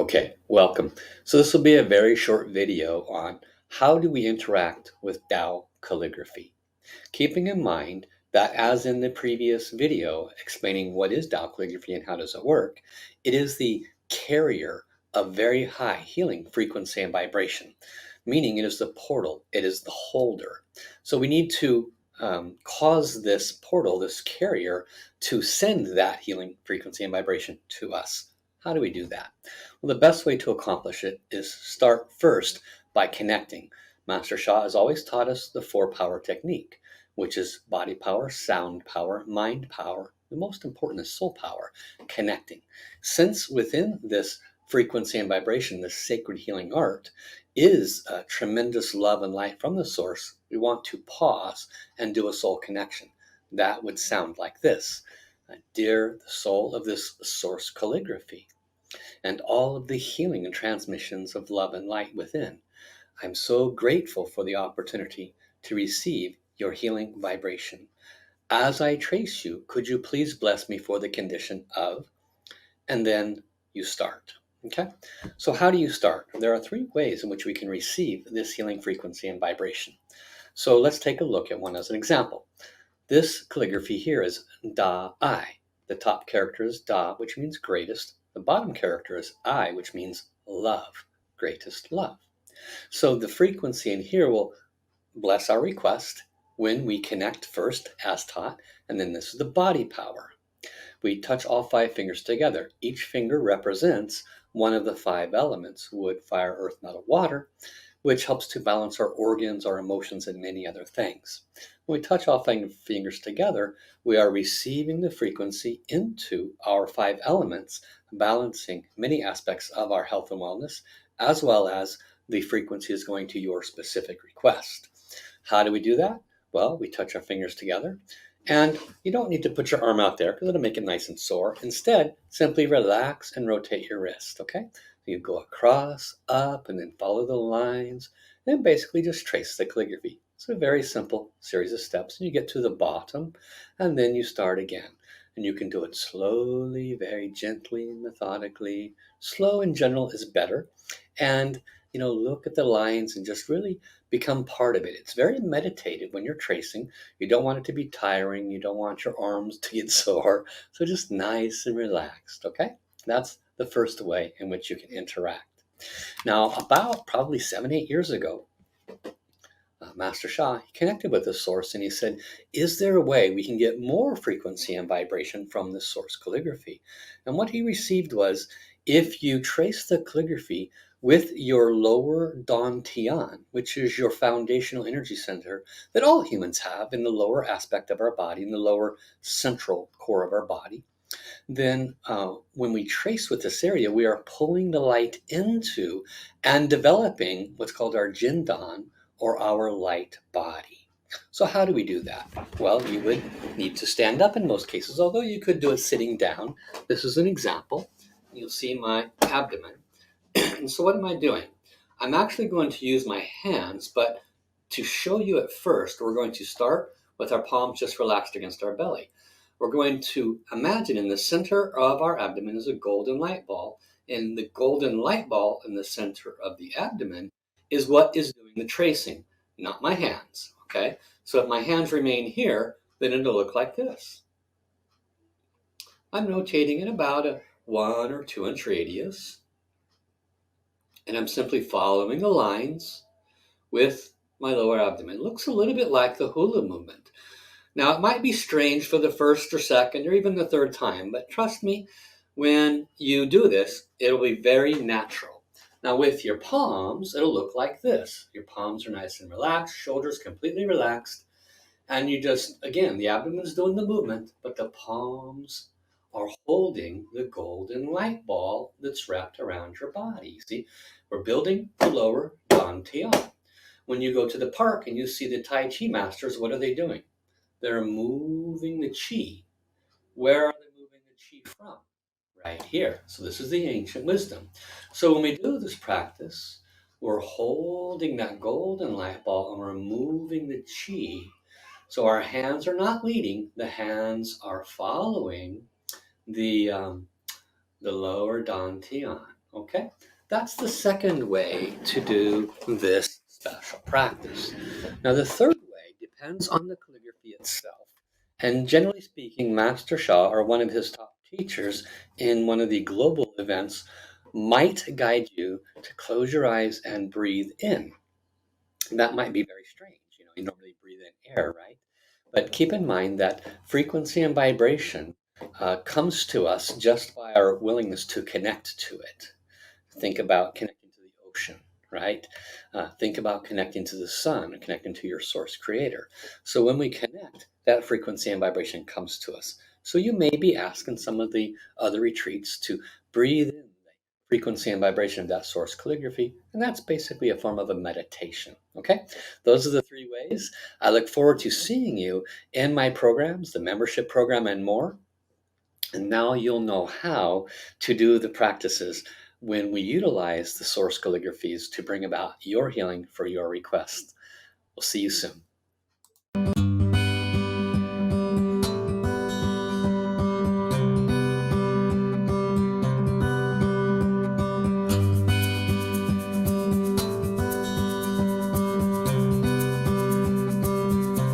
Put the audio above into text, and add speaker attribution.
Speaker 1: Okay, welcome. So this will be a very short video on how do we interact with Tao calligraphy. Keeping in mind that as in the previous video explaining what is Tao calligraphy and how does it work, it is the carrier of very high healing frequency and vibration, meaning it is the portal, it is the holder. So we need to cause this portal, this carrier, to send that healing frequency and vibration to us. How do we do that? Well, the best way to accomplish it is start first by connecting. Master Sha has always taught us the four power technique, which is body power, sound power, mind power. The most important is soul power, connecting. Since within this frequency and vibration, this sacred healing art, is a tremendous love and light from the source, we want to pause and do a soul connection. That would sound like this. Dear the soul of this source calligraphy, and all of the healing and transmissions of love and light within, I'm so grateful for the opportunity to receive your healing vibration. As I trace you, could you please bless me for the condition of, and then you start. Okay? So how do you start? There are three ways in which we can receive this healing frequency and vibration. So let's take a look at one as an example. This calligraphy here is Da I. The top character is Da, which means greatest. The bottom character is I, which means love, greatest love. So the frequency in here will bless our request when we connect first as taught, and then this is the body power. We touch all five fingers together. Each finger represents one of the five elements: wood, fire, earth, metal, water, which helps to balance our organs, our emotions, and many other things. When we touch all fingers together, we are receiving the frequency into our five elements, balancing many aspects of our health and wellness, as well as the frequency is going to your specific request. How do we do that? Well, we touch our fingers together, and you don't need to put your arm out there because it'll make it nice and sore. Instead, simply relax and rotate your wrist, okay? You go across, up, and then follow the lines, and basically just trace the calligraphy. It's a very simple series of steps, and you get to the bottom, and then you start again. And you can do it slowly, very gently, methodically. Slow in general is better. And, look at the lines and just really become part of it. It's very meditative when you're tracing. You don't want it to be tiring. You don't want your arms to get sore. So just nice and relaxed, okay? That's the first way in which you can interact. Now, about probably 7-8 years ago, Master Sha connected with the source and he said, is there a way we can get more frequency and vibration from this source calligraphy? And what he received was, if you trace the calligraphy with your lower dantian, which is your foundational energy center that all humans have in the lower aspect of our body, in the lower central core of our body, then when we trace with this area, we are pulling the light into and developing what's called our jindan, or our light body. So how do we do that? Well, you would need to stand up in most cases, although you could do it sitting down. This is an example. You'll see my abdomen. And so what am I doing? I'm actually going to use my hands, but to show you at first, we're going to start with our palms just relaxed against our belly. We're going to imagine in the center of our abdomen is a golden light ball, and the golden light ball in the center of the abdomen is what is doing the tracing, not my hands, okay? So if my hands remain here, then it'll look like this. I'm rotating in about a 1 or 2 inch radius, and I'm simply following the lines with my lower abdomen. It looks a little bit like the hula movement. Now, it might be strange for the first or second or even the third time, but trust me, when you do this, it'll be very natural. Now, with your palms, it'll look like this. Your palms are nice and relaxed, shoulders completely relaxed, and you just, again, the abdomen is doing the movement, but the palms are holding the golden light ball that's wrapped around your body. See, we're building the lower dantian. When you go to the park and you see the Tai Chi masters, what are they doing? They're moving the chi. Where are they moving the chi from? Right here. So this is the ancient wisdom. So when we do this practice, we're holding that golden light ball and we're moving the chi. So our hands are not leading. The hands are following the lower dantian. Okay, that's the second way to do this special practice. Now, the third way depends on the calligraphy itself. And generally speaking, Master Sha or one of his top teachers in one of the global events might guide you to close your eyes and breathe in. That might be very strange. You normally breathe in air, right? But keep in mind that frequency and vibration comes to us just by our willingness to connect to it. Think about connecting to the ocean, right? Think about connecting to the sun, connecting to your source creator. So when we connect, that frequency and vibration comes to us. So you may be asked in some of the other retreats to breathe in the frequency and vibration of that source calligraphy, and that's basically a form of a meditation. Okay, those are the three ways. I look forward to seeing you in my programs, the membership program, and more. And now you'll know how to do the practices when we utilize the source calligraphies to bring about your healing for your request. We'll see you soon.